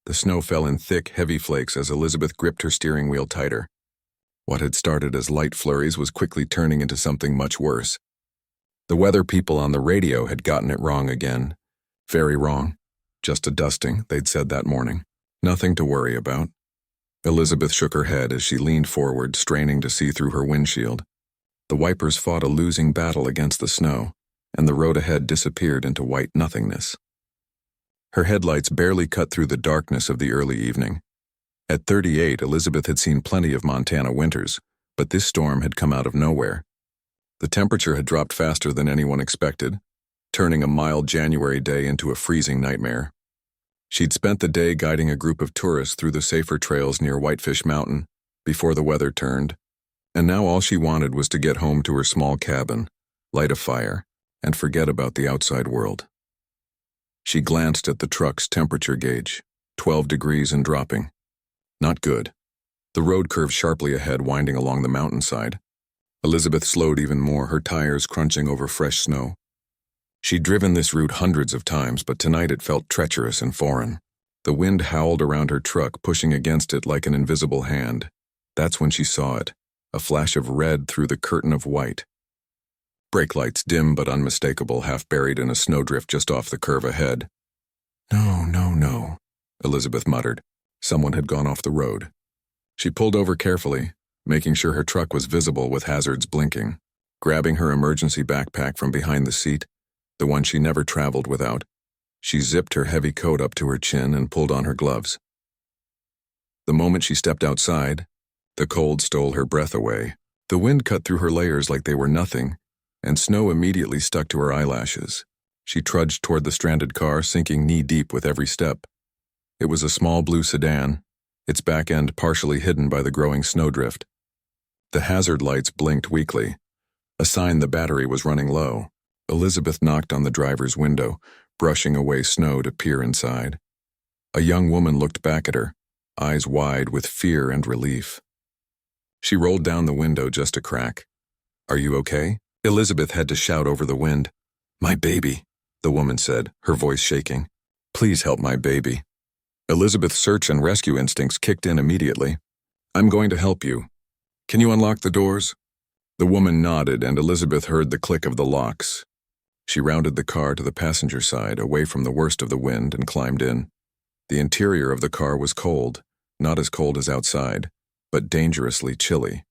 The snow fell in thick, heavy flakes as Elizabeth gripped her steering wheel tighter. What had started as light flurries was quickly turning into something much worse. The weather people on the radio had gotten it wrong again. Very wrong. Just a dusting, they'd said that morning. Nothing to worry about. Elizabeth shook her head as she leaned forward, straining to see through her windshield. The wipers fought a losing battle against the snow, and the road ahead disappeared into white nothingness. Her headlights barely cut through the darkness of the early evening. At 38, Elizabeth had seen plenty of Montana winters, but this storm had come out of nowhere. The temperature had dropped faster than anyone expected, turning a mild January day into a freezing nightmare. She'd spent the day guiding a group of tourists through the safer trails near Whitefish Mountain before the weather turned, and now all she wanted was to get home to her small cabin, light a fire, and forget about the outside world. She glanced at the truck's temperature gauge, 12 degrees and dropping. Not good. The road curved sharply ahead, winding along the mountainside. Elizabeth slowed even more, her tires crunching over fresh snow. She'd driven this route hundreds of times, but tonight it felt treacherous and foreign. The wind howled around her truck, pushing against it like an invisible hand. That's when she saw it, a flash of red through the curtain of white. Brake lights, dim but unmistakable, half buried in a snowdrift just off the curve ahead. No, no, no, Elizabeth muttered. Someone had gone off the road. She pulled over carefully, making sure her truck was visible with hazards blinking. Grabbing her emergency backpack from behind the seat, the one she never traveled without, she zipped her heavy coat up to her chin and pulled on her gloves. The moment she stepped outside, the cold stole her breath away. The wind cut through her layers like they were nothing, and snow immediately stuck to her eyelashes. She trudged toward the stranded car, sinking knee-deep with every step. It was a small blue sedan, its back end partially hidden by the growing snowdrift. The hazard lights blinked weakly, a sign the battery was running low. Elizabeth knocked on the driver's window, brushing away snow to peer inside. A young woman looked back at her, eyes wide with fear and relief. She rolled down the window just a crack. "Are you okay?" Elizabeth had to shout over the wind. "My baby," the woman said, her voice shaking. "Please help my baby." Elizabeth's search and rescue instincts kicked in immediately. "I'm going to help you. Can you unlock the doors?" The woman nodded, and Elizabeth heard the click of the locks. She rounded the car to the passenger side, away from the worst of the wind, and climbed in. The interior of the car was cold, not as cold as outside, but dangerously chilly.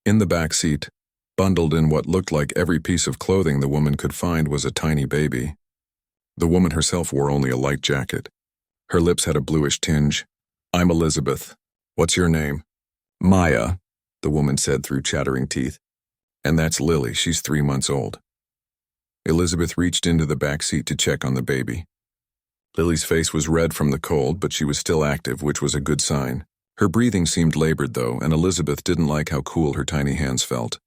In the back seat, bundled in what looked like every piece of clothing the woman could find, was a tiny baby. The woman herself wore only a light jacket. Her lips had a bluish tinge. "I'm Elizabeth. What's your name?" "Maya," the woman said through chattering teeth. "And that's Lily. She's 3 months old." Elizabeth reached into the back seat to check on the baby. Lily's face was red from the cold, but she was still active, which was a good sign. Her breathing seemed labored, though, and Elizabeth didn't like how cool her tiny hands felt.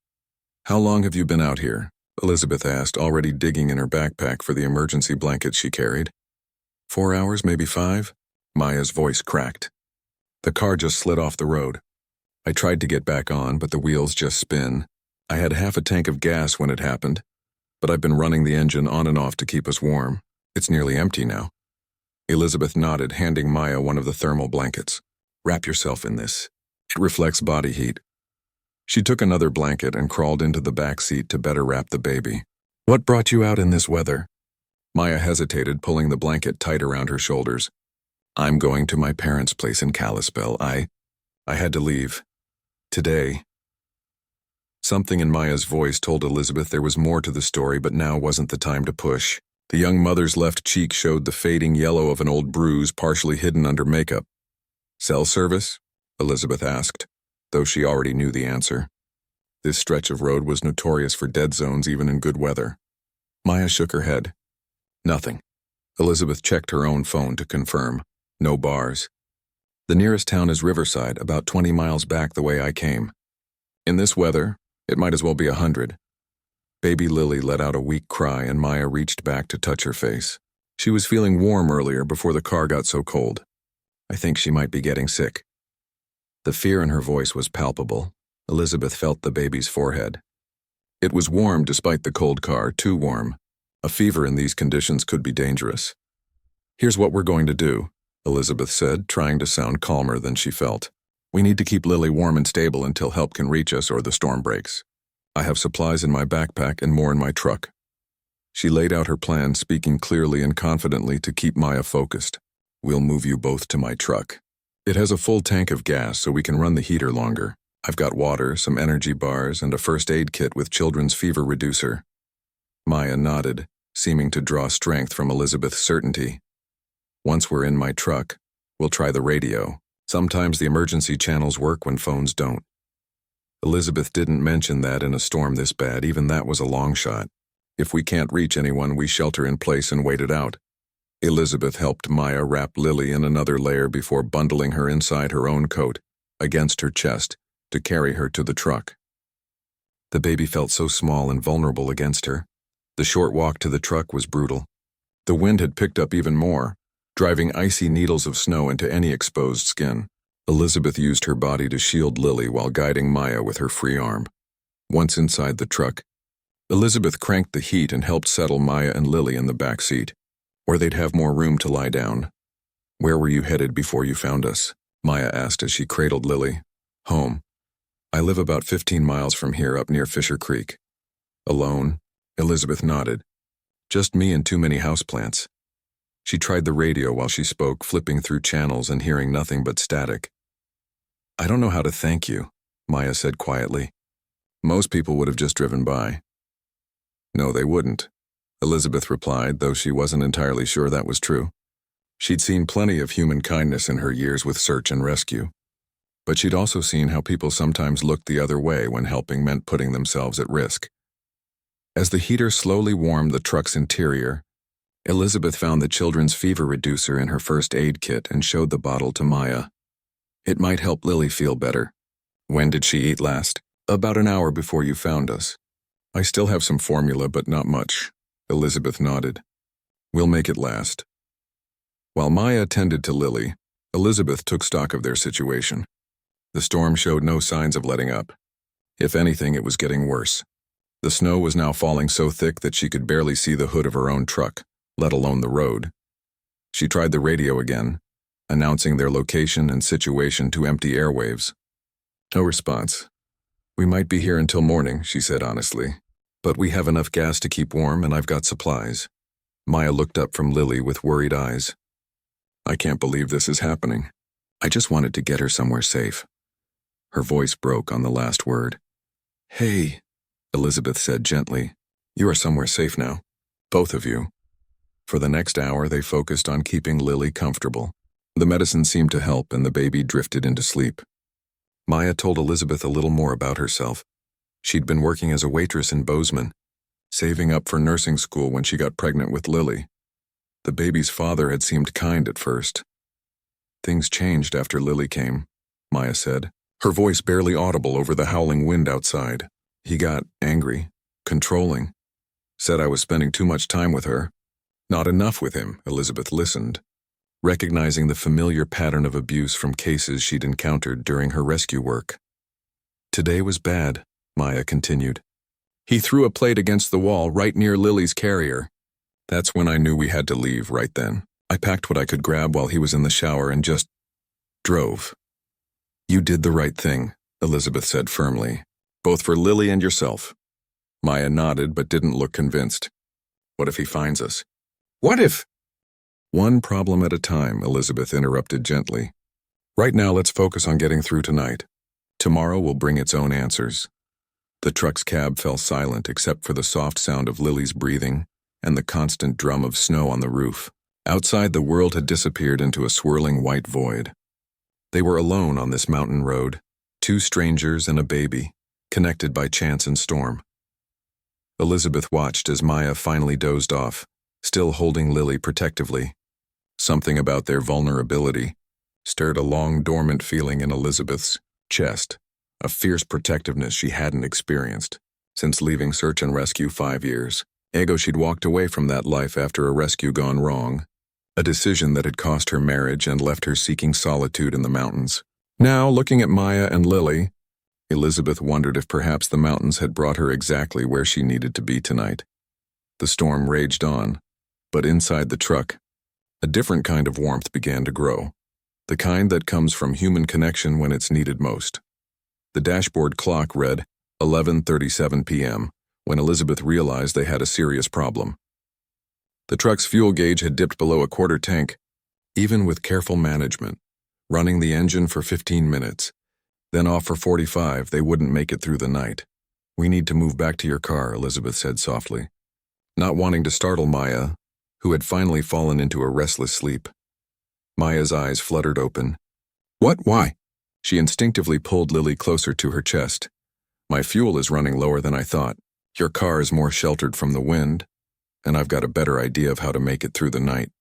"How long have you been out here?" Elizabeth asked, already digging in her backpack for the emergency blanket she carried. 4 hours, maybe 5? Maya's voice cracked. "The car just slid off the road. I tried to get back on, but the wheels just spin. I had half a tank of gas when it happened, but I've been running the engine on and off to keep us warm. It's nearly empty now." Elizabeth nodded, handing Maya one of the thermal blankets. "Wrap yourself in this. It reflects body heat." She took another blanket and crawled into the back seat to better wrap the baby. "What brought you out in this weather?" Maya hesitated, pulling the blanket tight around her shoulders. "I'm going to my parents' place in Kalispell. I had to leave. Today." Something in Maya's voice told Elizabeth there was more to the story, but now wasn't the time to push. The young mother's left cheek showed the fading yellow of an old bruise partially hidden under makeup. "Cell service?" Elizabeth asked, though she already knew the answer. This stretch of road was notorious for dead zones even in good weather. Maya shook her head. "Nothing." Elizabeth checked her own phone to confirm. No bars. "The nearest town is Riverside, about 20 miles back the way I came. In this weather, it might as well be 100. Baby Lily let out a weak cry, and Maya reached back to touch her face. She was feeling warm earlier before the car got so cold. "I think she might be getting sick." The fear in her voice was palpable. Elizabeth felt the baby's forehead. It was warm despite the cold car, too warm. A fever in these conditions could be dangerous. "Here's what we're going to do," Elizabeth said, trying to sound calmer than she felt. We need to keep Lily warm and stable until help can reach us or the storm breaks. I have supplies in my backpack and more in my truck. She laid out her plan, speaking clearly and confidently to keep Maya focused. We'll move you both to my truck. It has a full tank of gas so we can run the heater longer. I've got water, some energy bars, and a first aid kit with children's fever reducer. Maya nodded, seeming to draw strength from Elizabeth's certainty. Once we're in my truck, we'll try the radio. Sometimes the emergency channels work when phones don't. Elizabeth didn't mention that in a storm this bad, even that was a long shot. If we can't reach anyone, we shelter in place and wait it out. Elizabeth helped Maya wrap Lily in another layer before bundling her inside her own coat, against her chest, to carry her to the truck. The baby felt so small and vulnerable against her. The short walk to the truck was brutal. The wind had picked up even more, driving icy needles of snow into any exposed skin. Elizabeth used her body to shield Lily while guiding Maya with her free arm. Once inside the truck, Elizabeth cranked the heat and helped settle Maya and Lily in the back seat, where they'd have more room to lie down. Where were you headed before you found us? Maya asked as she cradled Lily. Home. I live about 15 miles from here up near Fisher Creek. Alone? Elizabeth nodded. Just me and too many houseplants. She tried the radio while she spoke, flipping through channels and hearing nothing but static. I don't know how to thank you, Maya said quietly. Most people would have just driven by. No, they wouldn't, Elizabeth replied, though she wasn't entirely sure that was true. She'd seen plenty of human kindness in her years with search and rescue. But she'd also seen how people sometimes looked the other way when helping meant putting themselves at risk. As the heater slowly warmed the truck's interior, Elizabeth found the children's fever reducer in her first aid kit and showed the bottle to Maya. It might help Lily feel better. When did she eat last? About an hour before you found us. I still have some formula, but not much. Elizabeth nodded. We'll make it last. While Maya tended to Lily, Elizabeth took stock of their situation. The storm showed no signs of letting up. If anything, it was getting worse. The snow was now falling so thick that she could barely see the hood of her own truck, let alone the road. She tried the radio again, announcing their location and situation to empty airwaves. No response. We might be here until morning, she said honestly, but we have enough gas to keep warm and I've got supplies. Maya looked up from Lily with worried eyes. I can't believe this is happening. I just wanted to get her somewhere safe. Her voice broke on the last word. Hey, Elizabeth said gently. You are somewhere safe now. Both of you. For the next hour, they focused on keeping Lily comfortable. The medicine seemed to help and the baby drifted into sleep. Maya told Elizabeth a little more about herself. She'd been working as a waitress in Bozeman, saving up for nursing school when she got pregnant with Lily. The baby's father had seemed kind at first. Things changed after Lily came, Maya said, her voice barely audible over the howling wind outside. He got angry, controlling, said I was spending too much time with her. Not enough with him, Elizabeth listened, recognizing the familiar pattern of abuse from cases she'd encountered during her rescue work. Today was bad, Maya continued. He threw a plate against the wall right near Lily's carrier. That's when I knew we had to leave right then. I packed what I could grab while he was in the shower and just drove. You did the right thing, Elizabeth said firmly, both for Lily and yourself. Maya nodded but didn't look convinced. What if he finds us? What if? One problem at a time, Elizabeth interrupted gently. Right now, let's focus on getting through tonight. Tomorrow will bring its own answers. The truck's cab fell silent except for the soft sound of Lily's breathing and the constant drum of snow on the roof. Outside, the world had disappeared into a swirling white void. They were alone on this mountain road, two strangers and a baby, connected by chance and storm. Elizabeth watched as Maya finally dozed off, still holding Lily protectively. Something about their vulnerability stirred a long dormant feeling in Elizabeth's chest, a fierce protectiveness she hadn't experienced since leaving search and rescue 5 years ago. She'd walked away from that life after a rescue gone wrong, a decision that had cost her marriage and left her seeking solitude in the mountains. Now, looking at Maya and Lily, Elizabeth wondered if perhaps the mountains had brought her exactly where she needed to be tonight. The storm raged on, but inside the truck, A different kind of warmth began to grow, the kind that comes from human connection when it's needed most. The dashboard clock read 11:37 p.m. when Elizabeth realized they had a serious problem. The truck's fuel gauge had dipped below a quarter tank, even with careful management, running the engine for 15 minutes, then off for 45. They wouldn't make it through the night. "We need to move back to your car," Elizabeth said softly, not wanting to startle Maya, who had finally fallen into a restless sleep. Maya's eyes fluttered open. "What? Why?" She instinctively pulled Lily closer to her chest. "My fuel is running lower than I thought. Your car is more sheltered from the wind, and I've got a better idea of how to make it through the night."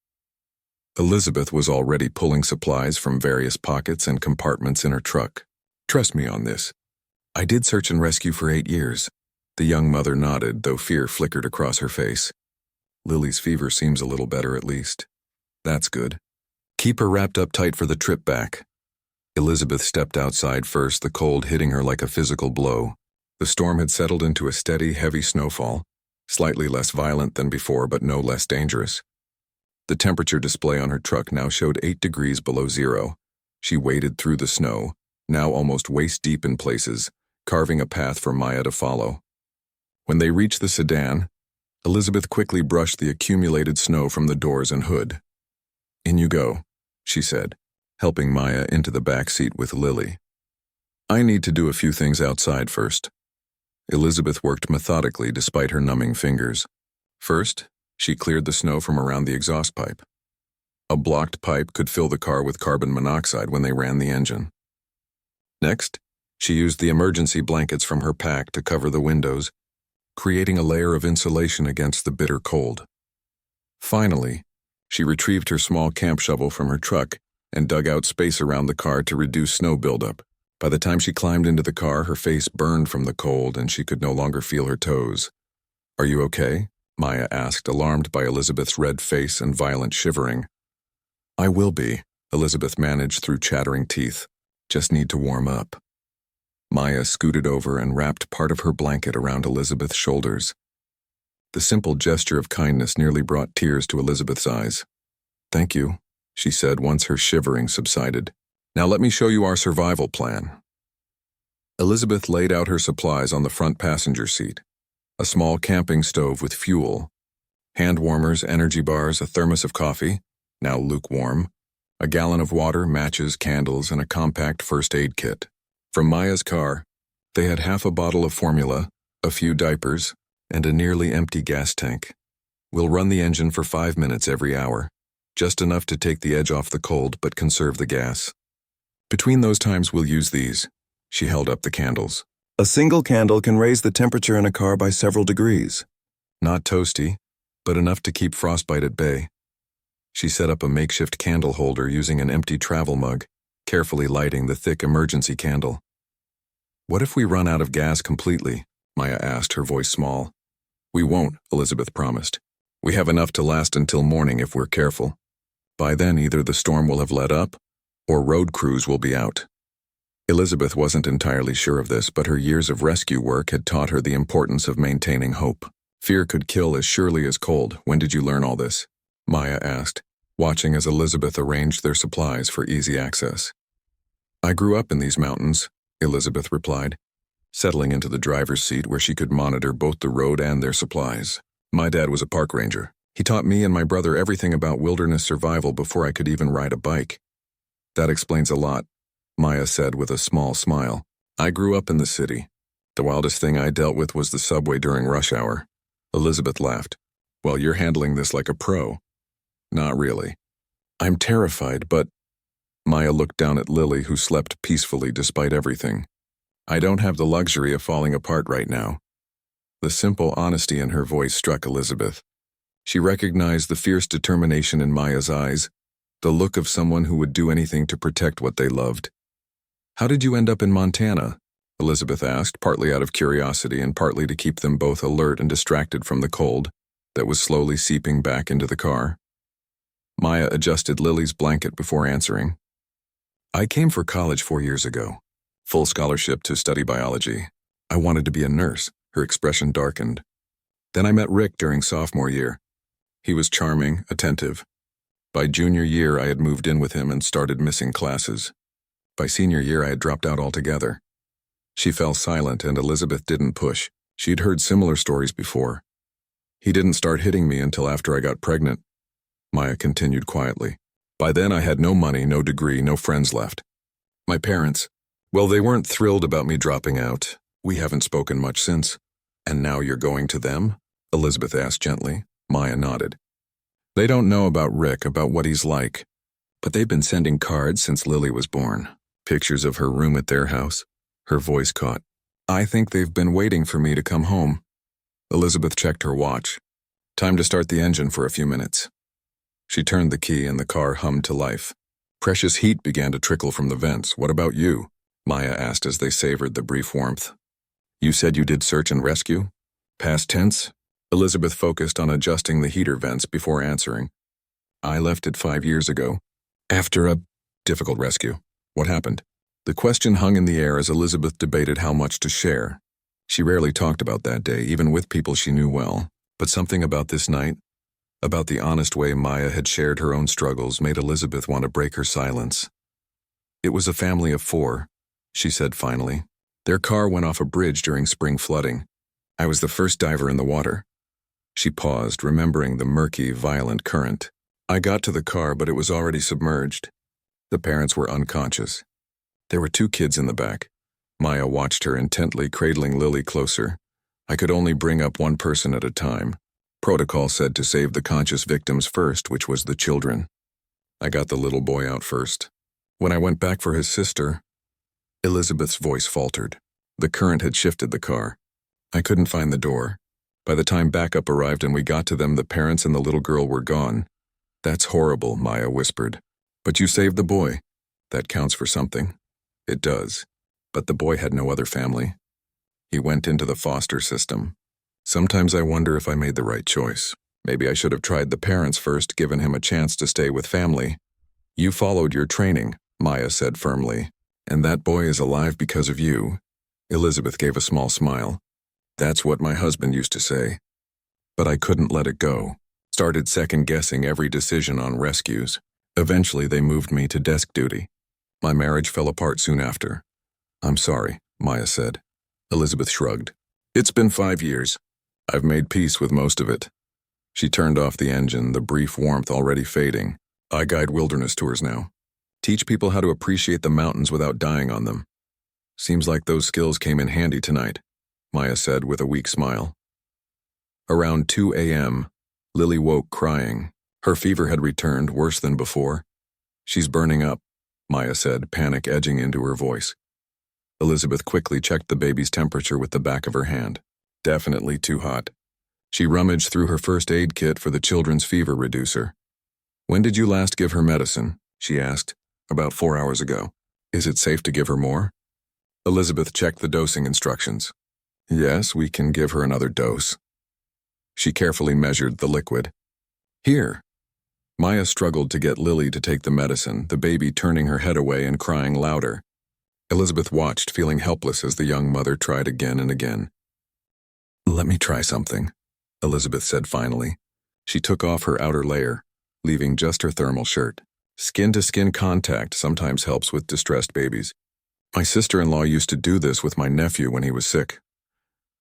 Elizabeth was already pulling supplies from various pockets and compartments in her truck. "Trust me on this. I did search and rescue for 8 years. The young mother nodded, though fear flickered across her face. "Lily's fever seems a little better at least." "That's good. Keep her wrapped up tight for the trip back." Elizabeth stepped outside first, the cold hitting her like a physical blow. The storm had settled into a steady, heavy snowfall, slightly less violent than before but no less dangerous. The temperature display on her truck now showed 8 degrees below zero. She waded through the snow, now almost waist-deep in places, carving a path for Maya to follow. When they reached the sedan, Elizabeth quickly brushed the accumulated snow from the doors and hood. "In you go," she said, helping Maya into the back seat with Lily. "I need to do a few things outside first." Elizabeth worked methodically despite her numbing fingers. First, she cleared the snow from around the exhaust pipe. A blocked pipe could fill the car with carbon monoxide when they ran the engine. Next, she used the emergency blankets from her pack to cover the windows, creating a layer of insulation against the bitter cold. Finally, she retrieved her small camp shovel from her truck and dug out space around the car to reduce snow buildup. By the time she climbed into the car, her face burned from the cold and she could no longer feel her toes. "Are you okay?" Maya asked, alarmed by Elizabeth's red face and violent shivering. "I will be," Elizabeth managed through chattering teeth. "Just need to warm up." Maya scooted over and wrapped part of her blanket around Elizabeth's shoulders. The simple gesture of kindness nearly brought tears to Elizabeth's eyes. "Thank you," she said once her shivering subsided. "Now let me show you our survival plan." Elizabeth laid out her supplies on the front passenger seat. A small camping stove with fuel, hand warmers, energy bars, a thermos of coffee, now lukewarm, a gallon of water, matches, candles, and a compact first aid kit. From Maya's car, they had half a bottle of formula, a few diapers, and a nearly empty gas tank. "We'll run the engine for 5 minutes every hour, just enough to take the edge off the cold but conserve the gas. Between those times we'll use these." She held up the candles. "A single candle can raise the temperature in a car by several degrees. Not toasty, but enough to keep frostbite at bay." She set up a makeshift candle holder using an empty travel mug, carefully lighting the thick emergency candle. "What if we run out of gas completely?" Maya asked, her voice small. "We won't," Elizabeth promised. "We have enough to last until morning if we're careful. By then either the storm will have let up, or road crews will be out." Elizabeth wasn't entirely sure of this, but her years of rescue work had taught her the importance of maintaining hope. "Fear could kill as surely as cold. When did you learn all this?" Maya asked, watching as Elizabeth arranged their supplies for easy access. "I grew up in these mountains," Elizabeth replied, settling into the driver's seat where she could monitor both the road and their supplies. "My dad was a park ranger. He taught me and my brother everything about wilderness survival before I could even ride a bike." "That explains a lot," Maya said with a small smile. "I grew up in the city. The wildest thing I dealt with was the subway during rush hour." Elizabeth laughed. "Well, you're handling this like a pro." "Not really. I'm terrified, but—" Maya looked down at Lily, who slept peacefully despite everything. "I don't have the luxury of falling apart right now." The simple honesty in her voice struck Elizabeth. She recognized the fierce determination in Maya's eyes, the look of someone who would do anything to protect what they loved. "How did you end up in Montana?" Elizabeth asked, partly out of curiosity and partly to keep them both alert and distracted from the cold that was slowly seeping back into the car. Maya adjusted Lily's blanket before answering. "I came for college 4 years ago. Full scholarship to study biology. I wanted to be a nurse." Her expression darkened. "Then I met Rick during sophomore year. He was charming, attentive. By junior year, I had moved in with him and started missing classes. By senior year, I had dropped out altogether. She fell silent and Elizabeth didn't push. She'd heard similar stories before. He didn't start hitting me until after I got pregnant. Maya continued quietly. By then, I had no money, no degree, no friends left. My parents, well, they weren't thrilled about me dropping out. We haven't spoken much since. And now you're going to them? Elizabeth asked gently. Maya nodded. They don't know about Rick, about what he's like. But they've been sending cards since Lily was born. Pictures of her room at their house. Her voice caught. I think they've been waiting for me to come home. Elizabeth checked her watch. Time to start the engine for a few minutes. She turned the key and the car hummed to life. Precious heat began to trickle from the vents. What about you? Maya asked as they savored the brief warmth. You said you did search and rescue? Past tense? Elizabeth focused on adjusting the heater vents before answering. I left it 5 years ago. After a difficult rescue. What happened? The question hung in the air as Elizabeth debated how much to share. She rarely talked about that day, even with people she knew well. But something about this night, about the honest way Maya had shared her own struggles, made Elizabeth want to break her silence. It was a family of 4, she said finally. Their car went off a bridge during spring flooding. I was the first diver in the water. She paused, remembering the murky, violent current. I got to the car, but it was already submerged. The parents were unconscious. There were 2 kids in the back. Maya watched her intently, cradling Lily closer. I could only bring up one person at a time. Protocol said to save the conscious victims first, which was the children. I got the little boy out first. When I went back for his sister, Elizabeth's voice faltered. The current had shifted the car. I couldn't find the door. By the time backup arrived and we got to them, the parents and the little girl were gone. That's horrible, Maya whispered. But you saved the boy. That counts for something. It does. But the boy had no other family. He went into the foster system. Sometimes I wonder if I made the right choice. Maybe I should have tried the parents first, given him a chance to stay with family. You followed your training, Maya said firmly. And that boy is alive because of you. Elizabeth gave a small smile. That's what my husband used to say. But I couldn't let it go. Started second-guessing every decision on rescues. Eventually, they moved me to desk duty. My marriage fell apart soon after. I'm sorry, Maya said. Elizabeth shrugged. It's been 5 years. I've made peace with most of it. She turned off the engine, the brief warmth already fading. I guide wilderness tours now. Teach people how to appreciate the mountains without dying on them. Seems like those skills came in handy tonight, Maya said with a weak smile. Around 2 a.m., Lily woke crying. Her fever had returned, worse than before. She's burning up, Maya said, panic edging into her voice. Elizabeth quickly checked the baby's temperature with the back of her hand. Definitely too hot. She rummaged through her first aid kit for the children's fever reducer. When did you last give her medicine? She asked. About 4 hours ago. Is it safe to give her more? Elizabeth checked the dosing instructions. Yes, we can give her another dose. She carefully measured the liquid. Here. Maya struggled to get Lily to take the medicine, the baby turning her head away and crying louder. Elizabeth watched, feeling helpless as the young mother tried again and again. Let me try something, Elizabeth said finally. She took off her outer layer, leaving just her thermal shirt. Skin-to-skin contact sometimes helps with distressed babies. My sister-in-law used to do this with my nephew when he was sick.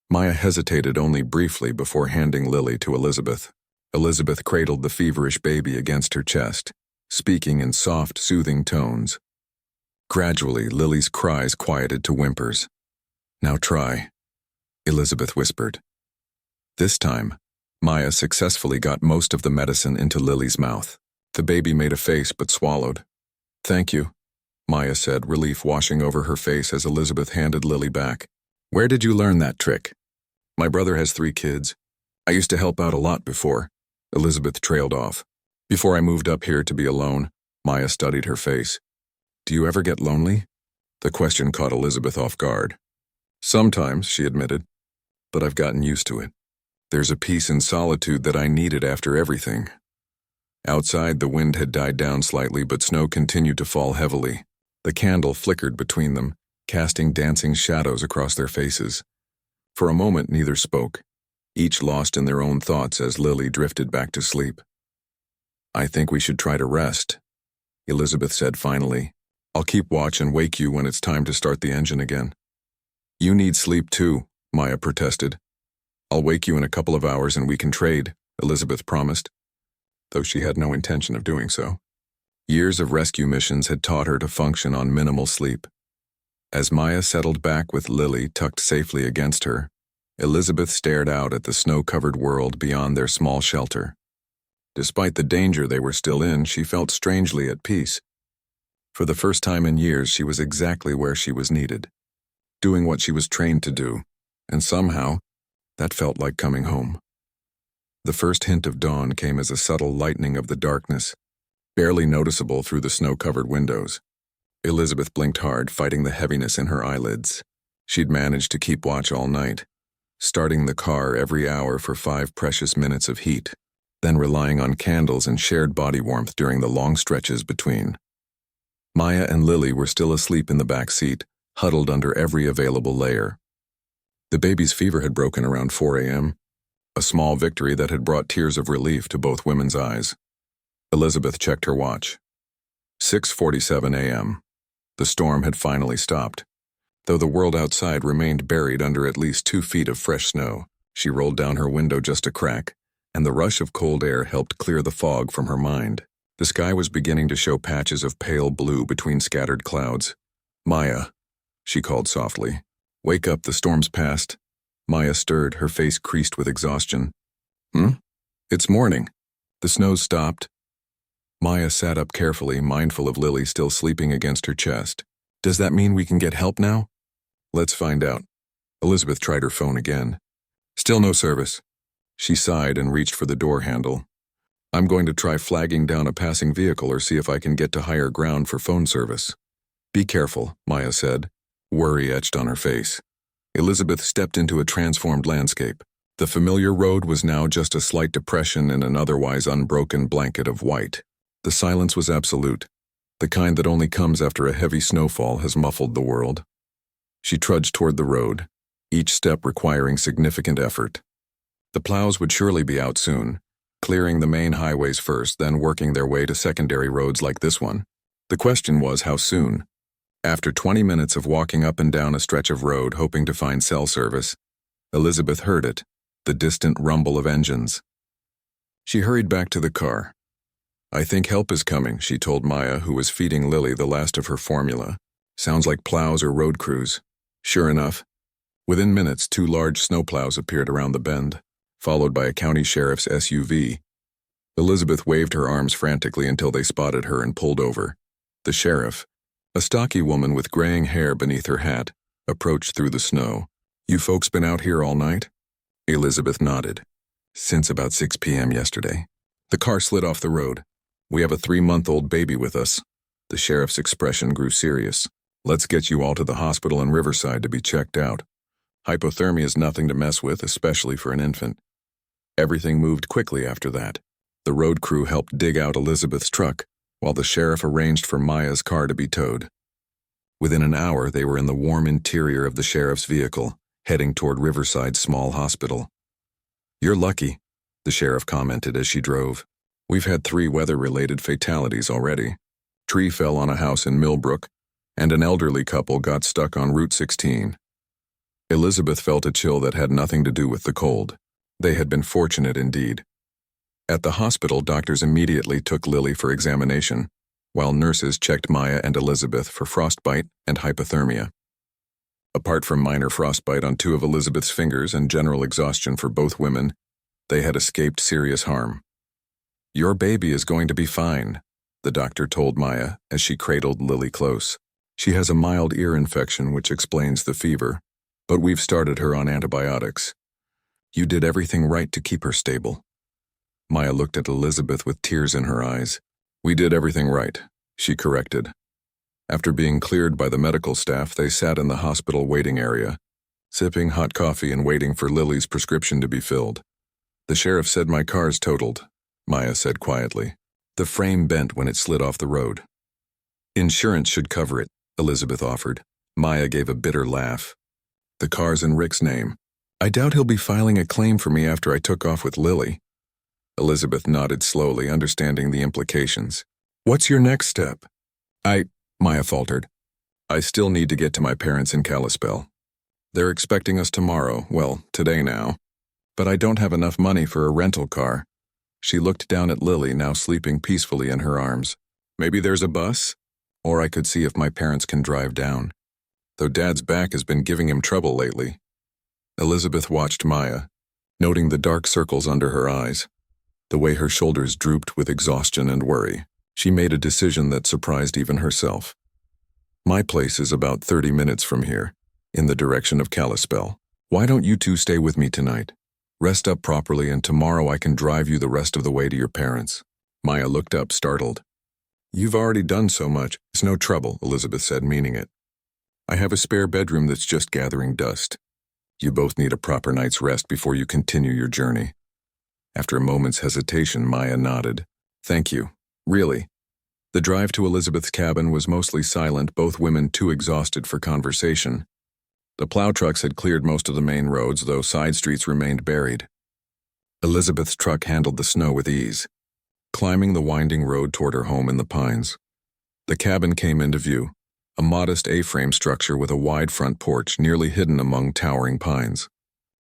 Maya hesitated only briefly before handing Lily to Elizabeth. Elizabeth cradled the feverish baby against her chest, speaking in soft, soothing tones. Gradually, Lily's cries quieted to whimpers. Now try, Elizabeth whispered. This time, Maya successfully got most of the medicine into Lily's mouth. The baby made a face but swallowed. Thank you, Maya said, relief washing over her face as Elizabeth handed Lily back. Where did you learn that trick? My brother has 3 kids. I used to help out a lot before. Elizabeth trailed off. Before I moved up here to be alone, Maya studied her face. Do you ever get lonely? The question caught Elizabeth off guard. Sometimes, she admitted, but I've gotten used to it. There's a peace and solitude that I needed after everything. Outside, the wind had died down slightly, but snow continued to fall heavily. The candle flickered between them, casting dancing shadows across their faces. For a moment, neither spoke, each lost in their own thoughts as Lily drifted back to sleep. I think we should try to rest, Elizabeth said finally. I'll keep watch and wake you when it's time to start the engine again. You need sleep too, Maya protested. I'll wake you in a couple of hours and we can trade, Elizabeth promised, though she had no intention of doing so. Years of rescue missions had taught her to function on minimal sleep. As Maya settled back with Lily tucked safely against her, Elizabeth stared out at the snow-covered world beyond their small shelter. Despite the danger they were still in, she felt strangely at peace. For the first time in years, she was exactly where she was needed, doing what she was trained to do, and somehow, that felt like coming home. The first hint of dawn came as a subtle lightening of the darkness, barely noticeable through the snow-covered windows. Elizabeth blinked hard, fighting the heaviness in her eyelids. She'd managed to keep watch all night, starting the car every hour for 5 precious minutes of heat, then relying on candles and shared body warmth during the long stretches between. Maya and Lily were still asleep in the back seat, huddled under every available layer. The baby's fever had broken around 4 a.m., a small victory that had brought tears of relief to both women's eyes. Elizabeth checked her watch. 6:47 a.m. The storm had finally stopped. Though the world outside remained buried under at least 2 feet of fresh snow, she rolled down her window just a crack, and the rush of cold air helped clear the fog from her mind. The sky was beginning to show patches of pale blue between scattered clouds. Maya, she called softly. Wake up, the storm's past. Maya stirred, her face creased with exhaustion. It's morning. The snow's stopped. Maya sat up carefully, mindful of Lily still sleeping against her chest. Does that mean we can get help now? Let's find out. Elizabeth tried her phone again. Still no service. She sighed and reached for the door handle. I'm going to try flagging down a passing vehicle or see if I can get to higher ground for phone service. Be careful, Maya said, worry etched on her face. Elizabeth stepped into a transformed landscape. The familiar road was now just a slight depression in an otherwise unbroken blanket of white. The silence was absolute, the kind that only comes after a heavy snowfall has muffled the world. She trudged toward the road, each step requiring significant effort. The plows would surely be out soon, clearing the main highways first, then working their way to secondary roads like this one. The question was how soon. After 20 minutes of walking up and down a stretch of road hoping to find cell service, Elizabeth heard it, the distant rumble of engines. She hurried back to the car. I think help is coming, she told Maya, who was feeding Lily the last of her formula. Sounds like plows or road crews. Sure enough, within minutes 2 large snowplows appeared around the bend, followed by a county sheriff's SUV. Elizabeth waved her arms frantically until they spotted her and pulled over. The sheriff, a stocky woman with graying hair beneath her hat, approached through the snow. You folks been out here all night? Elizabeth nodded. Since about 6 p.m. yesterday. The car slid off the road. We have a 3-month-old baby with us. The sheriff's expression grew serious. Let's get you all to the hospital in Riverside to be checked out. Hypothermia is nothing to mess with, especially for an infant. Everything moved quickly after that. The road crew helped dig out Elizabeth's truck, while the sheriff arranged for Maya's car to be towed. Within an hour, they were in the warm interior of the sheriff's vehicle, heading toward Riverside's small hospital. You're lucky, the sheriff commented as she drove. We've had 3 weather-related fatalities already. Tree fell on a house in Millbrook, and an elderly couple got stuck on Route 16. Elizabeth felt a chill that had nothing to do with the cold. They had been fortunate indeed. At the hospital, doctors immediately took Lily for examination, while nurses checked Maya and Elizabeth for frostbite and hypothermia. Apart from minor frostbite on 2 of Elizabeth's fingers and general exhaustion for both women, they had escaped serious harm. Your baby is going to be fine, the doctor told Maya as she cradled Lily close. She has a mild ear infection which explains the fever, but we've started her on antibiotics. You did everything right to keep her stable. Maya looked at Elizabeth with tears in her eyes. We did everything right, she corrected. After being cleared by the medical staff, they sat in the hospital waiting area, sipping hot coffee and waiting for Lily's prescription to be filled. The sheriff said my car's totaled, Maya said quietly. The frame bent when it slid off the road. Insurance should cover it, Elizabeth offered. Maya gave a bitter laugh. The car's in Rick's name. I doubt he'll be filing a claim for me after I took off with Lily. Elizabeth nodded slowly, understanding the implications. What's your next step? Maya faltered. I still need to get to my parents in Kalispell. They're expecting us tomorrow, well, today now. But I don't have enough money for a rental car. She looked down at Lily, now sleeping peacefully in her arms. Maybe there's a bus? Or I could see if my parents can drive down. Though Dad's back has been giving him trouble lately. Elizabeth watched Maya, noting the dark circles under her eyes, the way her shoulders drooped with exhaustion and worry. She made a decision that surprised even herself. My place is about 30 minutes from here, in the direction of Kalispell. Why don't you two stay with me tonight? Rest up properly, and tomorrow I can drive you the rest of the way to your parents. Maya looked up, startled. You've already done so much. It's no trouble, Elizabeth said, meaning it. I have a spare bedroom that's just gathering dust. You both need a proper night's rest before you continue your journey. After a moment's hesitation, Maya nodded. Thank you. Really. The drive to Elizabeth's cabin was mostly silent, both women too exhausted for conversation. The plow trucks had cleared most of the main roads, though side streets remained buried. Elizabeth's truck handled the snow with ease, climbing the winding road toward her home in the pines. The cabin came into view, a modest A-frame structure with a wide front porch nearly hidden among towering pines.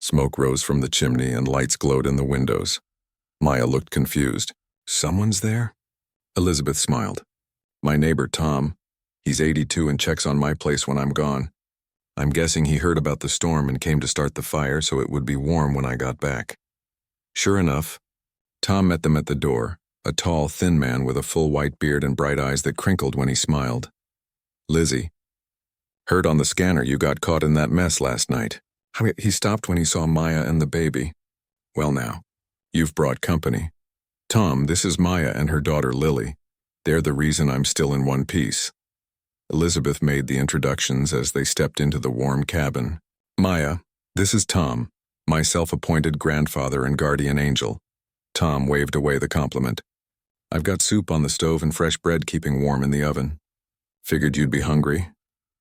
Smoke rose from the chimney and lights glowed in the windows. Maya looked confused. Someone's there? Elizabeth smiled. My neighbor, Tom. He's 82 and checks on my place when I'm gone. I'm guessing he heard about the storm and came to start the fire so it would be warm when I got back. Sure enough, Tom met them at the door, a tall, thin man with a full white beard and bright eyes that crinkled when he smiled. Lizzie. Heard on the scanner you got caught in that mess last night. He stopped when he saw Maya and the baby. Well now, you've brought company. Tom, this is Maya and her daughter Lily. They're the reason I'm still in one piece. Elizabeth made the introductions as they stepped into the warm cabin. Maya, this is Tom, my self-appointed grandfather and guardian angel. Tom waved away the compliment. I've got soup on the stove and fresh bread keeping warm in the oven. Figured you'd be hungry.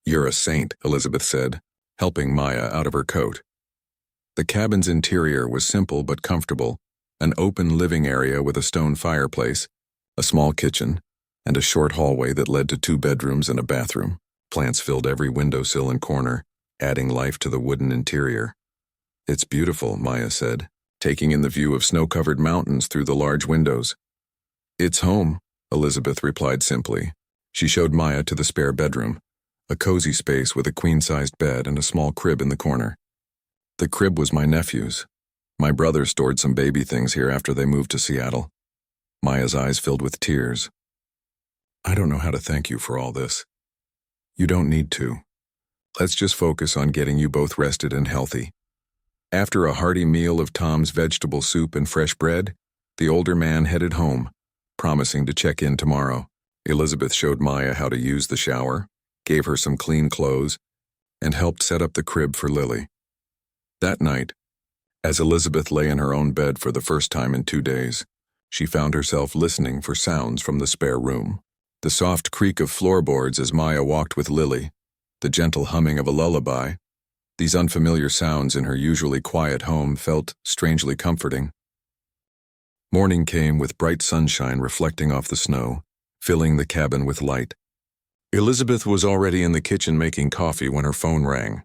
You're a saint, Elizabeth said, helping Maya out of her coat. The cabin's interior was simple but comfortable, an open living area with a stone fireplace, a small kitchen, and a short hallway that led to 2 bedrooms and a bathroom. Plants filled every windowsill and corner, adding life to the wooden interior. It's beautiful, Maya said, taking in the view of snow-covered mountains through the large windows. It's home, Elizabeth replied simply. She showed Maya to the spare bedroom, a cozy space with a queen-sized bed and a small crib in the corner. The crib was my nephew's. My brother stored some baby things here after they moved to Seattle. Maya's eyes filled with tears. I don't know how to thank you for all this. You don't need to. Let's just focus on getting you both rested and healthy. After a hearty meal of Tom's vegetable soup and fresh bread, the older man headed home, promising to check in tomorrow. Elizabeth showed Maya how to use the shower, gave her some clean clothes, and helped set up the crib for Lily. That night, as Elizabeth lay in her own bed for the first time in 2 days, she found herself listening for sounds from the spare room. The soft creak of floorboards as Maya walked with Lily, the gentle humming of a lullaby. These unfamiliar sounds in her usually quiet home felt strangely comforting. Morning came with bright sunshine reflecting off the snow, filling the cabin with light. Elizabeth was already in the kitchen making coffee when her phone rang.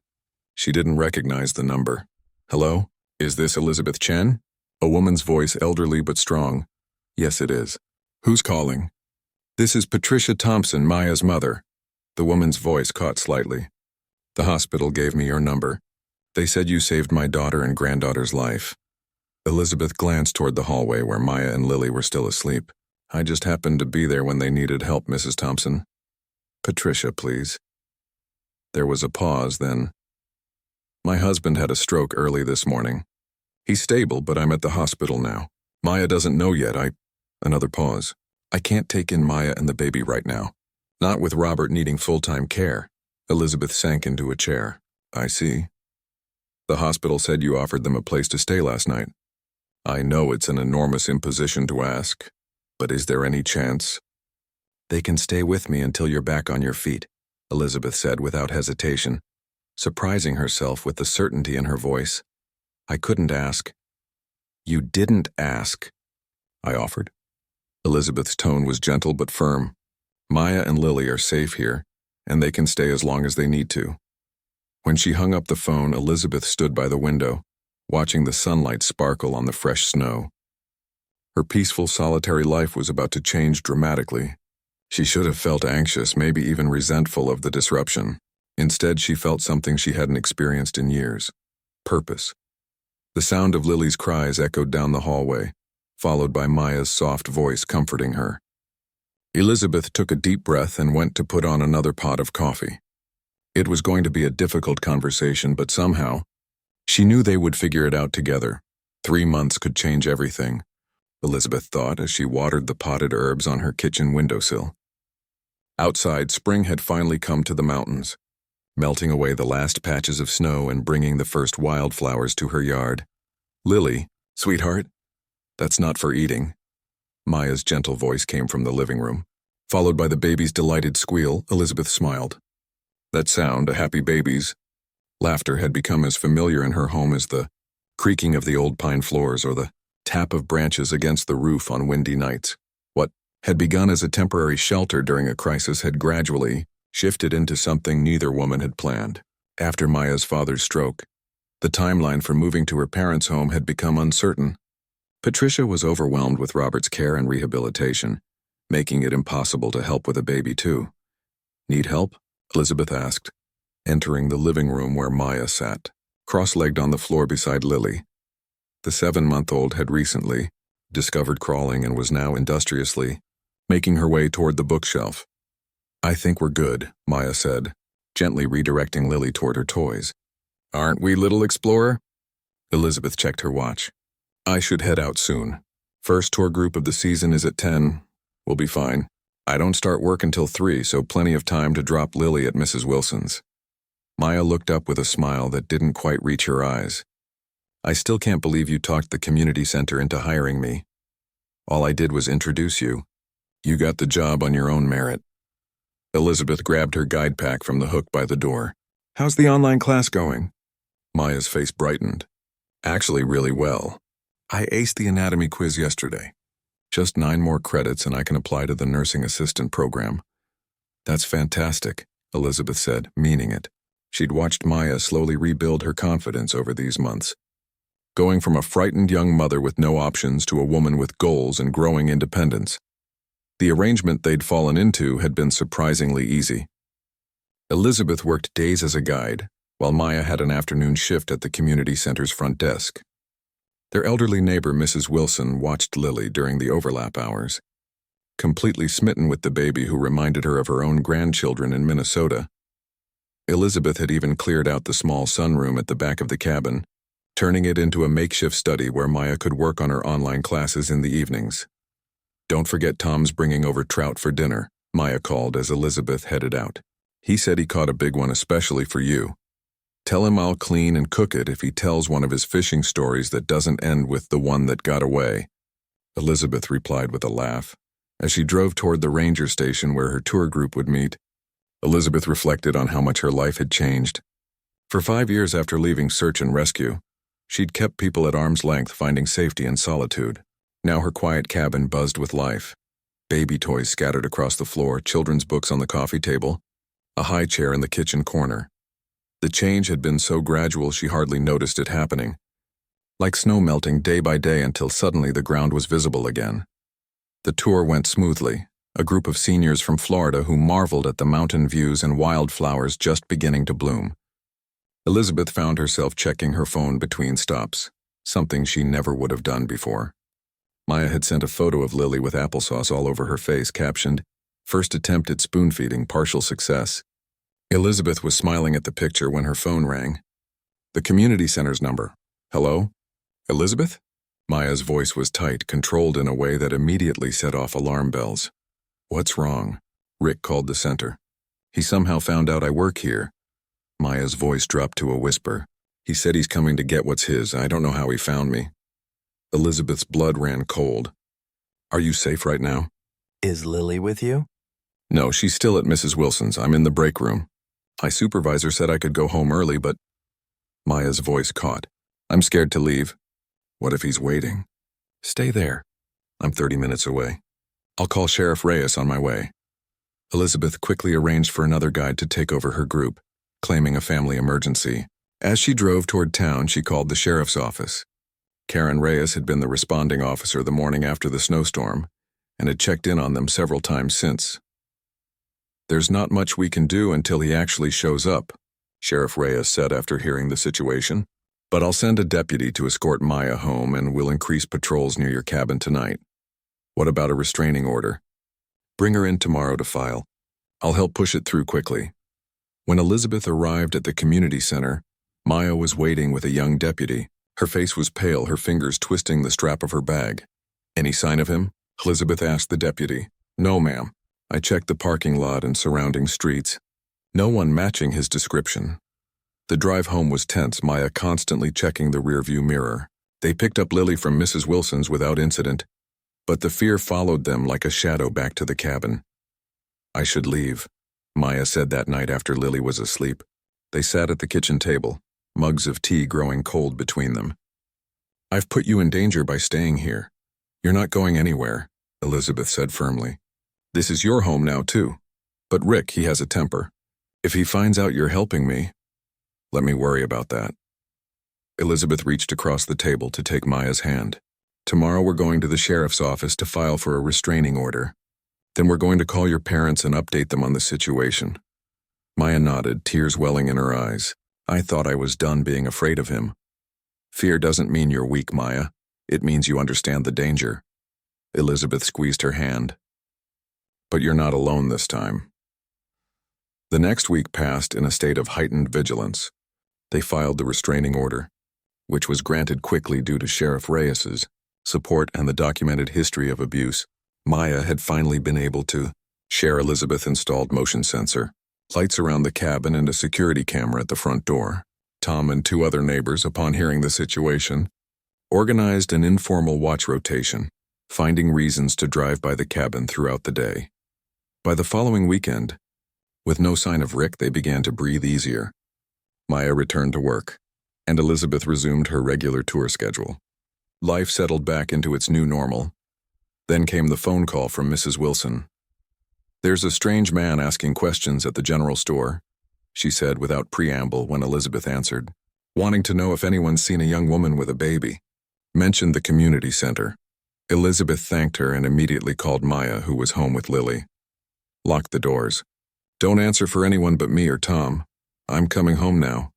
She didn't recognize the number. Hello? Is this Elizabeth Chen? A woman's voice, elderly but strong. Yes, it is. Who's calling? This is Patricia Thompson, Maya's mother. The woman's voice caught slightly. The hospital gave me your number. They said you saved my daughter and granddaughter's life. Elizabeth glanced toward the hallway where Maya and Lily were still asleep. I just happened to be there when they needed help, Mrs. Thompson. Patricia, please. There was a pause, then. My husband had a stroke early this morning. He's stable, but I'm at the hospital now. Maya doesn't know yet. Another pause. I can't take in Maya and the baby right now. Not with Robert needing full-time care. Elizabeth sank into a chair. I see. The hospital said you offered them a place to stay last night. I know it's an enormous imposition to ask, but is there any chance? They can stay with me until you're back on your feet, Elizabeth said without hesitation, surprising herself with the certainty in her voice. I couldn't ask. You didn't ask. I offered. Elizabeth's tone was gentle but firm. Maya and Lily are safe here, and they can stay as long as they need to. When she hung up the phone, Elizabeth stood by the window, watching the sunlight sparkle on the fresh snow. Her peaceful, solitary life was about to change dramatically. She should have felt anxious, maybe even resentful of the disruption. Instead, she felt something she hadn't experienced in years: purpose. The sound of Lily's cries echoed down the hallway, followed by Maya's soft voice comforting her. Elizabeth took a deep breath and went to put on another pot of coffee. It was going to be a difficult conversation, but somehow, she knew they would figure it out together. 3 months could change everything, Elizabeth thought as she watered the potted herbs on her kitchen windowsill. Outside, spring had finally come to the mountains, melting away the last patches of snow and bringing the first wildflowers to her yard. "Lily, sweetheart, that's not for eating." Maya's gentle voice came from the living room. Followed by the baby's delighted squeal, Elizabeth smiled. That sound, a happy baby's laughter, had become as familiar in her home as the creaking of the old pine floors or the tap of branches against the roof on windy nights. What had begun as a temporary shelter during a crisis had gradually shifted into something neither woman had planned. After Maya's father's stroke, the timeline for moving to her parents' home had become uncertain. Patricia was overwhelmed with Robert's care and rehabilitation, making it impossible to help with a baby too. "Need help?" Elizabeth asked, entering the living room where Maya sat, cross-legged on the floor beside Lily. The 7-month-old had recently discovered crawling and was now industriously making her way toward the bookshelf. "I think we're good," Maya said, gently redirecting Lily toward her toys. "Aren't we, little explorer?" Elizabeth checked her watch. "I should head out soon. First tour group of the season is at 10. We'll be fine. I don't start work until 3, so plenty of time to drop Lily at Mrs. Wilson's." Maya looked up with a smile that didn't quite reach her eyes. "I still can't believe you talked the community center into hiring me. All I did was introduce you. You got the job on your own merit." Elizabeth grabbed her guide pack from the hook by the door. "How's the online class going?" Maya's face brightened. "Actually, really well. I aced the anatomy quiz yesterday. Just 9 more credits and I can apply to the nursing assistant program." "That's fantastic," Elizabeth said, meaning it. She'd watched Maya slowly rebuild her confidence over these months, going from a frightened young mother with no options to a woman with goals and growing independence. The arrangement they'd fallen into had been surprisingly easy. Elizabeth worked days as a guide, while Maya had an afternoon shift at the community center's front desk. Their elderly neighbor, Mrs. Wilson, watched Lily during the overlap hours. Completely smitten with the baby who reminded her of her own grandchildren in Minnesota, Elizabeth had even cleared out the small sunroom at the back of the cabin, turning it into a makeshift study where Maya could work on her online classes in the evenings. "Don't forget Tom's bringing over trout for dinner," Maya called as Elizabeth headed out. "He said he caught a big one especially for you. Tell him I'll clean and cook it if he tells one of his fishing stories that doesn't end with the one that got away." Elizabeth replied with a laugh. As she drove toward the ranger station where her tour group would meet, Elizabeth reflected on how much her life had changed. For 5 years after leaving search and rescue, she'd kept people at arm's length, finding safety in solitude. Now her quiet cabin buzzed with life. Baby toys scattered across the floor, children's books on the coffee table, a high chair in the kitchen corner. The change had been so gradual she hardly noticed it happening, like snow melting day by day until suddenly the ground was visible again. The tour went smoothly, a group of seniors from Florida who marveled at the mountain views and wildflowers just beginning to bloom. Elizabeth found herself checking her phone between stops, something she never would have done before. Maya had sent a photo of Lily with applesauce all over her face, captioned, "First attempt at spoon-feeding, partial success." Elizabeth was smiling at the picture when her phone rang. The community center's number. "Hello? Elizabeth?" Maya's voice was tight, controlled in a way that immediately set off alarm bells. "What's wrong?" Rick called the center. "He somehow found out I work here." Maya's voice dropped to a whisper. "He said he's coming to get what's his. I don't know how he found me." Elizabeth's blood ran cold. "Are you safe right now?" Is Lily with you? "No, she's still at Mrs. Wilson's. I'm in the break room. My supervisor said I could go home early, but..." Maya's voice caught. "I'm scared to leave." "What if he's waiting?" "Stay there. I'm 30 minutes away. I'll call Sheriff Reyes on my way. Elizabeth quickly arranged for another guide to take over her group, claiming a family emergency. As she drove toward town, she called the sheriff's office. Karen Reyes had been the responding officer the morning after the snowstorm and had checked in on them several times since. "There's not much we can do until he actually shows up," Sheriff Reyes said after hearing the situation. "But I'll send a deputy to escort Maya home and we'll increase patrols near your cabin tonight. What about a restraining order? Bring her in tomorrow to file. I'll help push it through quickly." When Elizabeth arrived at the community center, Maya was waiting with a young deputy. Her face was pale, her fingers twisting the strap of her bag. "Any sign of him?" Elizabeth asked the deputy. "No, ma'am. I checked the parking lot and surrounding streets. No one matching his description." The drive home was tense, Maya constantly checking the rearview mirror. They picked up Lily from Mrs. Wilson's without incident, but the fear followed them like a shadow back to the cabin. "I should leave," Maya said that night after Lily was asleep. They sat at the kitchen table, mugs of tea growing cold between them. "I've put you in danger by staying here. You're not going anywhere," Elizabeth said firmly. "This is your home now, too. But Rick, he has a temper. If he finds out you're helping me, let me worry about that." Elizabeth reached across the table to take Maya's hand. "Tomorrow we're going to the sheriff's office to file for a restraining order. Then we're going to call your parents and update them on the situation." Maya nodded, tears welling in her eyes. "I thought I was done being afraid of him." "Fear doesn't mean you're weak, Maya. It means you understand the danger." Elizabeth squeezed her hand. "But you're not alone this time." The next week passed in a state of heightened vigilance. They filed the restraining order, which was granted quickly due to Sheriff Reyes's support and the documented history of abuse. Maya had finally been able to share Elizabeth installed motion sensor, lights around the cabin, and a security camera at the front door. Tom and two other neighbors, upon hearing the situation, organized an informal watch rotation, finding reasons to drive by the cabin throughout the day. By the following weekend, with no sign of Rick, they began to breathe easier. Maya returned to work, and Elizabeth resumed her regular tour schedule. Life settled back into its new normal. Then came the phone call from Mrs. Wilson. "There's a strange man asking questions at the general store," she said without preamble when Elizabeth answered, "wanting to know if anyone's seen a young woman with a baby." Mentioned the community center. Elizabeth thanked her and immediately called Maya, who was home with Lily. "Lock the doors. Don't answer for anyone but me or Tom. I'm coming home now."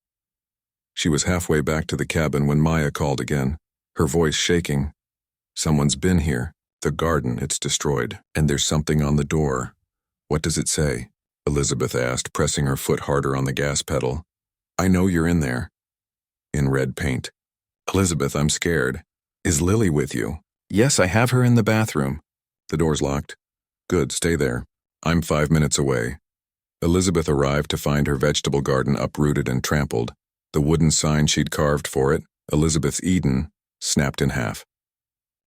She was halfway back to the cabin when Maya called again, her voice shaking. "Someone's been here. The garden, it's destroyed, and there's something on the door." "What does it say?" Elizabeth asked, pressing her foot harder on the gas pedal. "I know you're in there." "In red paint." "Elizabeth, I'm scared. Is Lily with you?" "Yes, I have her in the bathroom." "The door's locked." "Good, stay there. I'm 5 minutes away." Elizabeth arrived to find her vegetable garden uprooted and trampled. The wooden sign she'd carved for it, Elizabeth's Eden, snapped in half.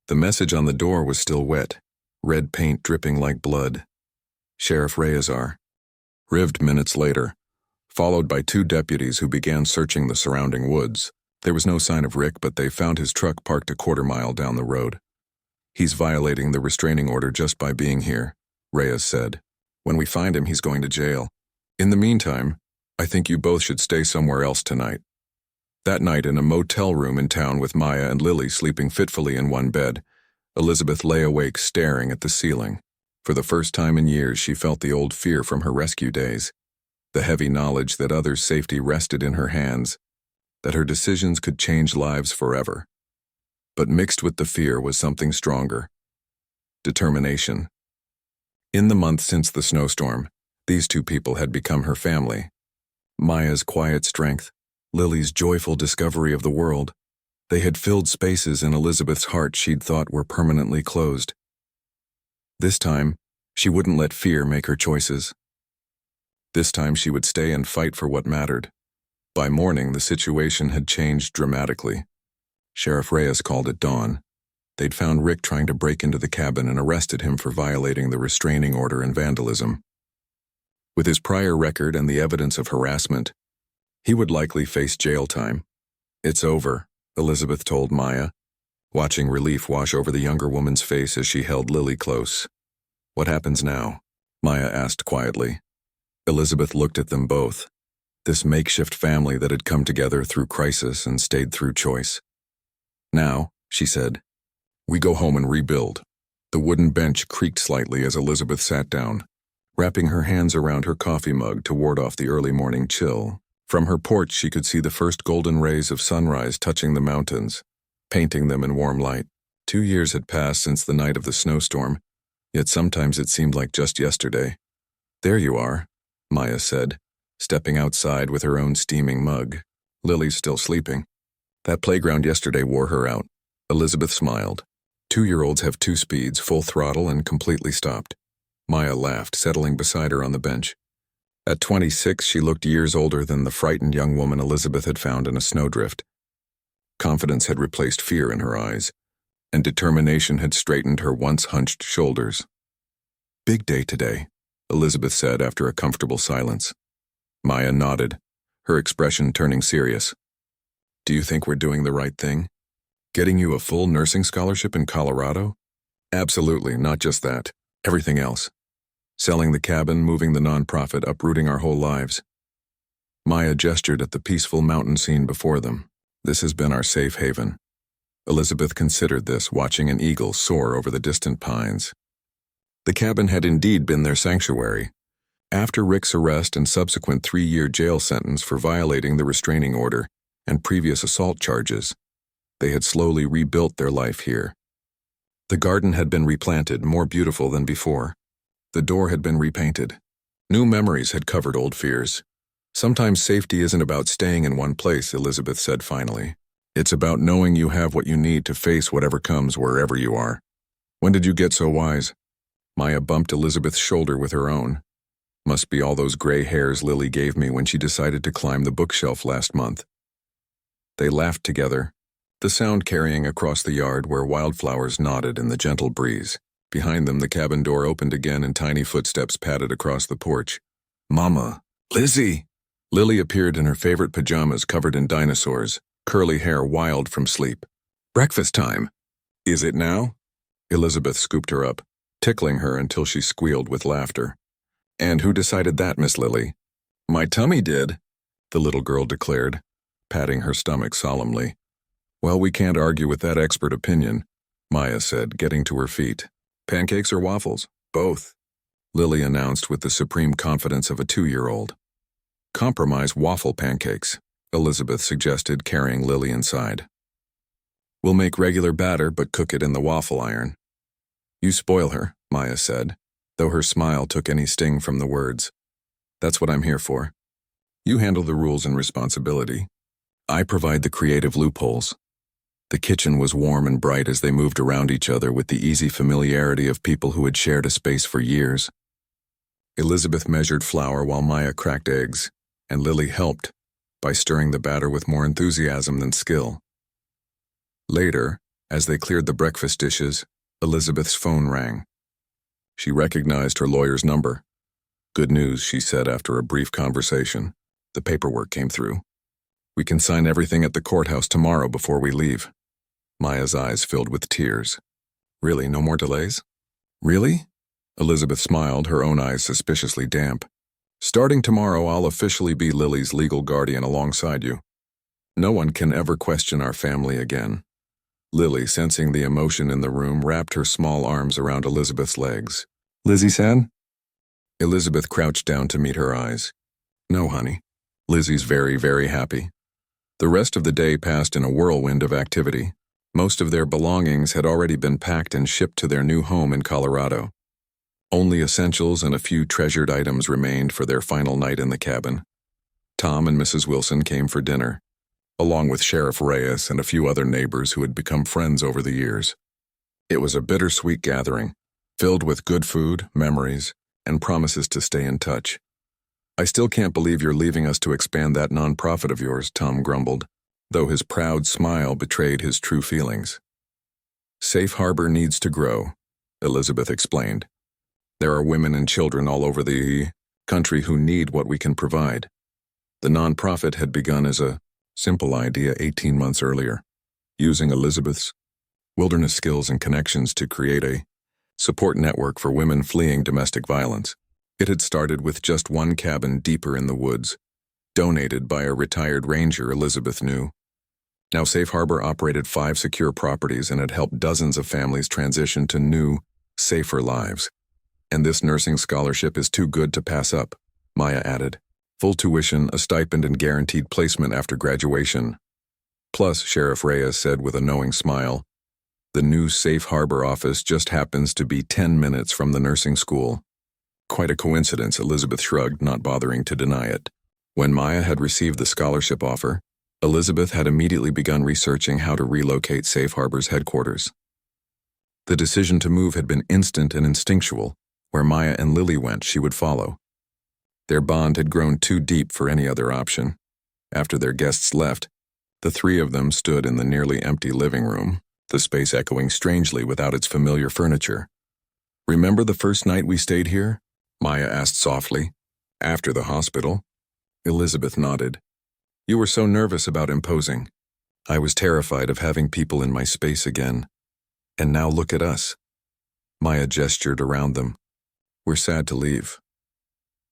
The message on the door was still wet, red paint dripping like blood. "Sheriff Reyes." Rived minutes later, followed by two deputies who began searching the surrounding woods. There was no sign of Rick, but they found his truck parked a quarter-mile down the road. "He's violating the restraining order just by being here," Reyes said. "When we find him, he's going to jail. In the meantime, I think you both should stay somewhere else tonight." That night, in a motel room in town with Maya and Lily sleeping fitfully in one bed, Elizabeth lay awake staring at the ceiling. For the first time in years, she felt the old fear from her rescue days, the heavy knowledge that others' safety rested in her hands, that her decisions could change lives forever. But mixed with the fear was something stronger: determination. In the month since the snowstorm, these two people had become her family. Maya's quiet strength, Lily's joyful discovery of the world. They had filled spaces in Elizabeth's heart she'd thought were permanently closed. This time, she wouldn't let fear make her choices. This time she would stay and fight for what mattered. By morning, the situation had changed dramatically. Sheriff Reyes called at dawn. They'd found Rick trying to break into the cabin and arrested him for violating the restraining order and vandalism. With his prior record and the evidence of harassment, he would likely face jail time. "It's over," Elizabeth told Maya. watching relief wash over the younger woman's face as she held Lily close. "What happens now?" Maya asked quietly. Elizabeth looked at them both, this makeshift family that had come together through crisis and stayed through choice. "Now," she said, "we go home and rebuild." The wooden bench creaked slightly as Elizabeth sat down, wrapping her hands around her coffee mug to ward off the early morning chill. From her porch she could see the first golden rays of sunrise touching the mountains, painting them in warm light. 2 years had passed since the night of the snowstorm, yet sometimes it seemed like just yesterday. "There you are," Maya said, stepping outside with her own steaming mug. "Lily's still sleeping. That playground yesterday wore her out." Elizabeth smiled. 2-year-olds have 2 speeds, full throttle and completely stopped. Maya laughed, settling beside her on the bench. At 26, she looked years older than the frightened young woman Elizabeth had found in a snowdrift. Confidence had replaced fear in her eyes, and determination had straightened her once hunched shoulders. "Big day today," Elizabeth said after a comfortable silence. Maya nodded, her expression turning serious. "Do you think we're doing the right thing? Getting you a full nursing scholarship in Colorado?" "Absolutely, not just that. Everything else. Selling the cabin, moving the nonprofit, uprooting our whole lives." Maya gestured at the peaceful mountain scene before them. "This has been our safe haven." Elizabeth considered this, watching an eagle soar over the distant pines. The cabin had indeed been their sanctuary. After Rick's arrest and subsequent 3-year jail sentence for violating the restraining order and previous assault charges, they had slowly rebuilt their life here. The garden had been replanted, more beautiful than before. The door had been repainted. New memories had covered old fears. "Sometimes safety isn't about staying in one place," Elizabeth said finally. "It's about knowing you have what you need to face whatever comes wherever you are." "When did you get so wise?" Maya bumped Elizabeth's shoulder with her own. "Must be all those gray hairs Lily gave me when she decided to climb the bookshelf last month." They laughed together, the sound carrying across the yard where wildflowers nodded in the gentle breeze. Behind them, the cabin door opened again and tiny footsteps padded across the porch. "Mama! Lizzie!" Lily appeared in her favorite pajamas covered in dinosaurs, curly hair wild from sleep. "Breakfast time." "Is it now?" Elizabeth scooped her up, tickling her until she squealed with laughter. "And who decided that, Miss Lily?" "My tummy did," the little girl declared, patting her stomach solemnly. "Well, we can't argue with that expert opinion," Maya said, getting to her feet. "Pancakes or waffles?" "Both," Lily announced with the supreme confidence of a 2-year-old. "Compromise waffle pancakes," Elizabeth suggested, carrying Lily inside. "We'll make regular batter but cook it in the waffle iron." "You spoil her," Maya said, though her smile took any sting from the words. "That's what I'm here for. You handle the rules and responsibility. I provide the creative loopholes." The kitchen was warm and bright as they moved around each other with the easy familiarity of people who had shared a space for years. Elizabeth measured flour while Maya cracked eggs, and Lily helped by stirring the batter with more enthusiasm than skill. Later, as they cleared the breakfast dishes, Elizabeth's phone rang. She recognized her lawyer's number. "Good news," she said after a brief conversation. "The paperwork came through. We can sign everything at the courthouse tomorrow before we leave." Maya's eyes filled with tears. "Really, no more delays?" "Really?" Elizabeth smiled, her own eyes suspiciously damp. "Starting tomorrow, I'll officially be Lily's legal guardian alongside you. No one can ever question our family again." Lily, sensing the emotion in the room, wrapped her small arms around Elizabeth's legs. "Lizzie said?" Elizabeth crouched down to meet her eyes. "No, honey. Lizzie's very, very happy." The rest of the day passed in a whirlwind of activity. Most of their belongings had already been packed and shipped to their new home in Colorado. Only essentials and a few treasured items remained for their final night in the cabin. Tom and Mrs. Wilson came for dinner, along with Sheriff Reyes and a few other neighbors who had become friends over the years. It was a bittersweet gathering, filled with good food, memories, and promises to stay in touch. "I still can't believe you're leaving us to expand that nonprofit of yours," Tom grumbled, though his proud smile betrayed his true feelings. "Safe Harbor needs to grow," Elizabeth explained. "There are women and children all over the country who need what we can provide." The nonprofit had begun as a simple idea 18 months earlier, using Elizabeth's wilderness skills and connections to create a support network for women fleeing domestic violence. It had started with just one cabin deeper in the woods, donated by a retired ranger Elizabeth knew. Now Safe Harbor operated 5 secure properties and had helped dozens of families transition to new, safer lives. And this nursing scholarship is too good to pass up, Maya added. Full tuition, a stipend, and guaranteed placement after graduation. Plus, Sheriff Reyes said with a knowing smile, the new Safe Harbor office just happens to be 10 minutes from the nursing school. Quite a coincidence, Elizabeth shrugged, not bothering to deny it. When Maya had received the scholarship offer, Elizabeth had immediately begun researching how to relocate Safe Harbor's headquarters. The decision to move had been instant and instinctual. Where Maya and Lily went, she would follow. Their bond had grown too deep for any other option. After their guests left, the 3 of them stood in the nearly empty living room, the space echoing strangely without its familiar furniture. Remember the first night we stayed here? Maya asked softly. After the hospital? Elizabeth nodded. You were so nervous about imposing. I was terrified of having people in my space again. And now look at us. Maya gestured around them. We're sad to leave.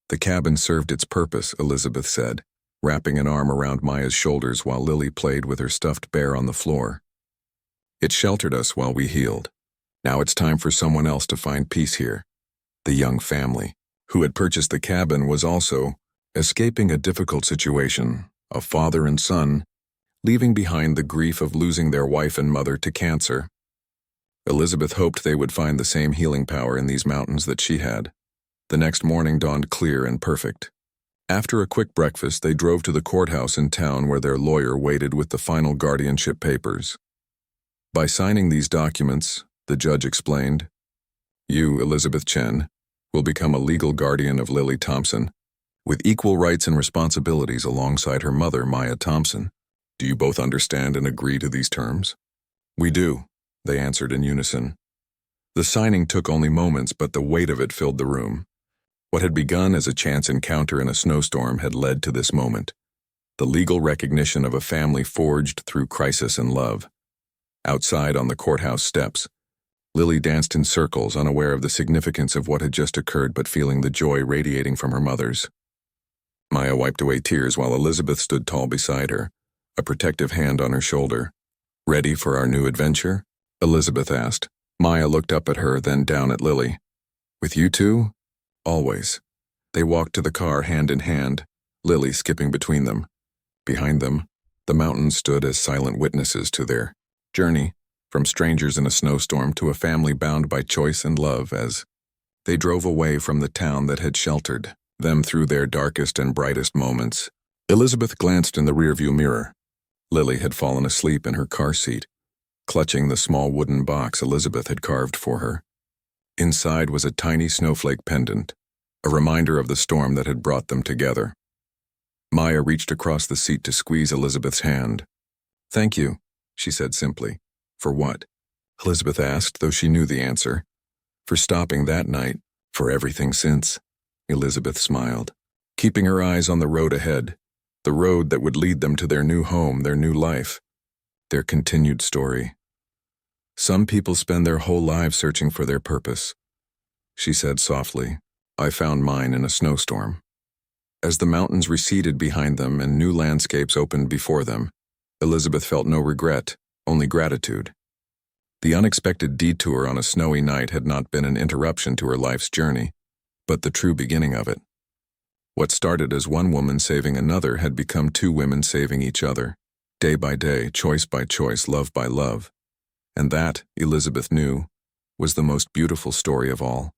The cabin served its purpose, Elizabeth said, wrapping an arm around Maya's shoulders while Lily played with her stuffed bear on the floor. It sheltered us while we healed. Now it's time for someone else to find peace here. The young family, who had purchased the cabin, was also escaping a difficult situation, a father and son, leaving behind the grief of losing their wife and mother to cancer. Elizabeth hoped they would find the same healing power in these mountains that she had. The next morning dawned clear and perfect. After a quick breakfast, they drove to the courthouse in town where their lawyer waited with the final guardianship papers. By signing these documents, the judge explained, you, Elizabeth Chen, will become a legal guardian of Lily Thompson, with equal rights and responsibilities alongside her mother, Maya Thompson. Do you both understand and agree to these terms? We do, they answered in unison. The signing took only moments, but the weight of it filled the room. What had begun as a chance encounter in a snowstorm had led to this moment, the legal recognition of a family forged through crisis and love. Outside on the courthouse steps, Lily danced in circles, unaware of the significance of what had just occurred but feeling the joy radiating from her mother's. Maya wiped away tears while Elizabeth stood tall beside her, a protective hand on her shoulder. Ready for our new adventure? Elizabeth asked. Maya looked up at her, then down at Lily. With you two? Always. They walked to the car hand in hand, Lily skipping between them. Behind them, the mountains stood as silent witnesses to their journey, from strangers in a snowstorm to a family bound by choice and love as they drove away from the town that had sheltered them through their darkest and brightest moments. Elizabeth glanced in the rearview mirror. Lily had fallen asleep in her car seat, clutching the small wooden box Elizabeth had carved for her. Inside was a tiny snowflake pendant, a reminder of the storm that had brought them together. Maya reached across the seat to squeeze Elizabeth's hand. Thank you, she said simply. For what? Elizabeth asked, though she knew the answer. For stopping that night, for everything since. Elizabeth smiled, keeping her eyes on the road ahead, the road that would lead them to their new home, their new life, their continued story. Some people spend their whole lives searching for their purpose, she said softly. I found mine in a snowstorm. As the mountains receded behind them and new landscapes opened before them, Elizabeth felt no regret, only gratitude. The unexpected detour on a snowy night had not been an interruption to her life's journey, but the true beginning of it. What started as one woman saving another had become 2 women saving each other, day by day, choice by choice, love by love. And that, Elizabeth knew, was the most beautiful story of all.